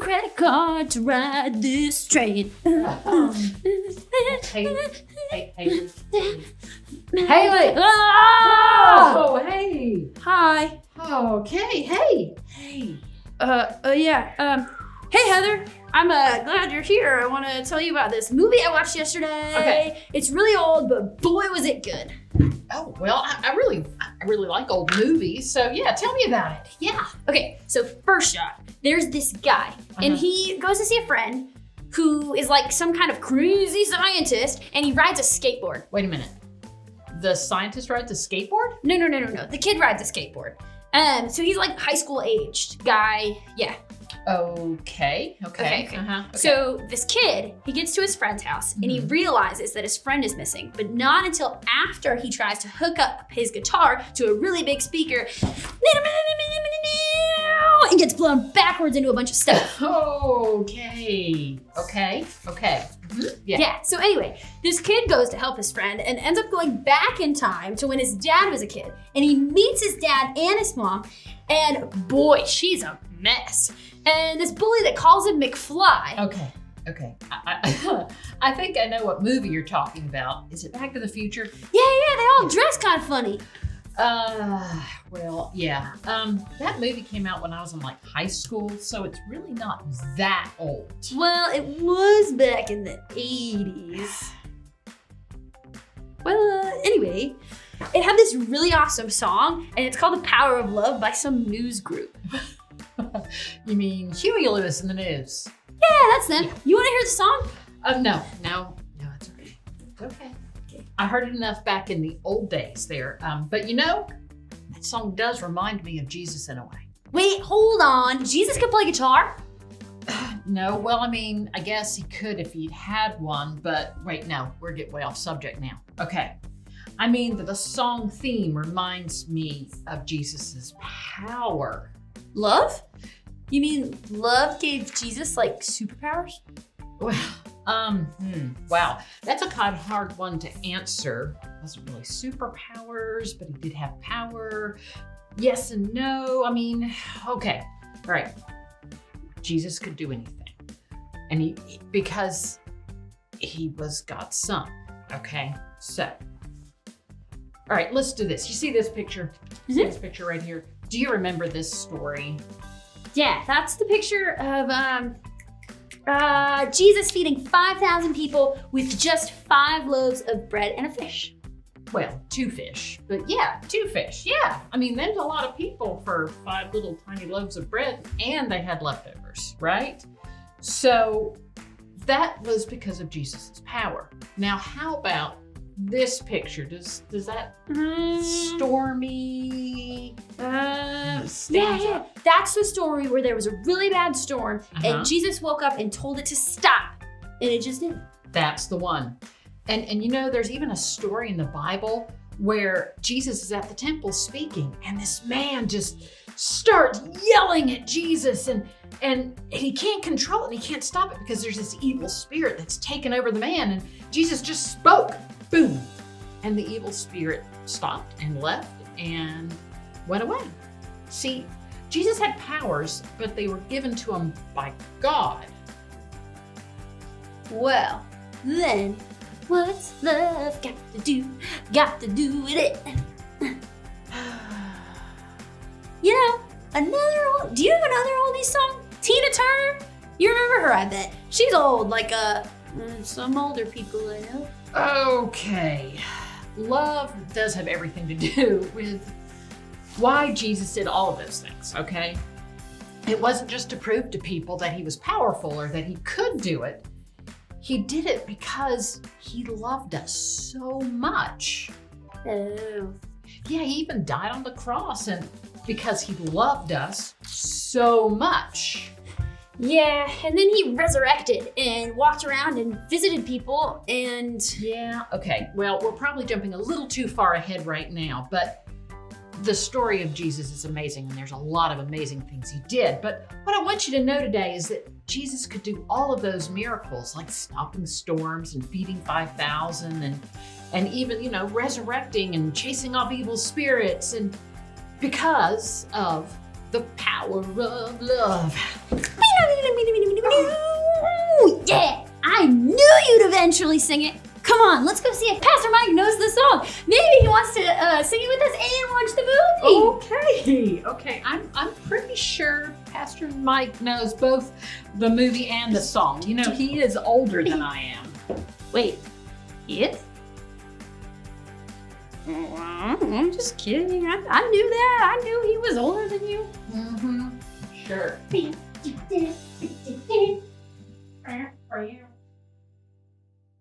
credit card to ride this train. Haley. Oh, hey. hi. Okay, hey. Hey, Heather. I'm glad you're here. I want to tell you about this movie I watched yesterday. Okay. It's really old, but boy, was it good. Oh, well, I really like old movies, so yeah, tell me about it. Yeah. Okay, so first off, there's this guy, and he goes to see a friend who is like some kind of crazy scientist, and he rides a skateboard. Wait a minute. The scientist rides a skateboard? No. The kid rides a skateboard. So he's like high school aged guy. Yeah. Okay. Okay. Okay. So this kid, he gets to his friend's house and he realizes that his friend is missing, but not until after he tries to hook up his guitar to a really big speaker and gets blown backwards into a bunch of stuff. Okay. Yeah. So anyway, this kid goes to help his friend and ends up going back in time to when his dad was a kid. And he meets his dad and his mom, and boy, she's a mess. And this bully that calls him McFly. Okay. I think I know what movie you're talking about. Is it Back to the Future? Yeah, they all dress kind of funny. Well, yeah. That movie came out when I was in like high school, so it's really not that old. Well, it was back in the 80s. Well, anyway, it had this really awesome song, and it's called The Power of Love by some news group. You mean Huey Lewis in the News? Yeah, that's them. You want to hear the song? No, it's okay. It's okay. I heard it enough back in the old days there. But you know, that song does remind me of Jesus in a way. Wait, hold on. Jesus could play guitar? No, well, I mean, I guess he could if he'd had one, but wait, no, we're getting way off subject now. Okay. I mean, the song theme reminds me of Jesus's power. Love? You mean love gave Jesus like superpowers? Well, wow, that's a kind of hard one to answer. It wasn't really superpowers, but he did have power. Yes and no. I mean, okay, all right. Jesus could do anything, and because he was God's son. Okay, so, all right, let's do this. You see this picture? See this picture right here? Do you remember this story? Yeah, that's the picture of Jesus feeding 5,000 people with just 5 loaves of bread and a fish. Well, 2 fish, but yeah, 2 fish. Yeah, I mean, there's a lot of people for 5 little tiny loaves of bread, and they had leftovers, right? So that was because of Jesus's power. Now, how about this picture? Does that stormy Yeah. That's the story where there was a really bad storm and Jesus woke up and told it to stop, and it just did. That's the one. And you know, there's even a story in the Bible where Jesus is at the temple speaking, and this man just starts yelling at Jesus, and he can't control it and he can't stop it because there's this evil spirit that's taken over the man, and Jesus just spoke. Boom. And the evil spirit stopped and left and went away. See, Jesus had powers, but they were given to him by God. Well, then, what's love got to do with it? You know, do you have another oldie song? Tina Turner? You remember her, I bet. She's old, like some older people I know. Okay. Love does have everything to do with why Jesus did all of those things, okay? It wasn't just to prove to people that he was powerful or that he could do it. He did it because he loved us so much. Oh. Yeah, he even died on the cross, and because he loved us so much. Yeah, and then he resurrected and walked around and visited people and... Yeah, okay. Well, we're probably jumping a little too far ahead right now, but the story of Jesus is amazing, and there's a lot of amazing things he did. But what I want you to know today is that Jesus could do all of those miracles, like stopping storms and feeding 5,000 and even, you know, resurrecting and chasing off evil spirits, and because of The Power of Love. Yeah, I knew you'd eventually sing it. Come on, let's go see if Pastor Mike knows the song. Maybe he wants to sing it with us and watch the movie. Okay. I'm pretty sure Pastor Mike knows both the movie and the song. You know, he is older than I am. Wait, he is? I'm just kidding. I knew that. I knew he was older than you. Mm-hmm. Sure.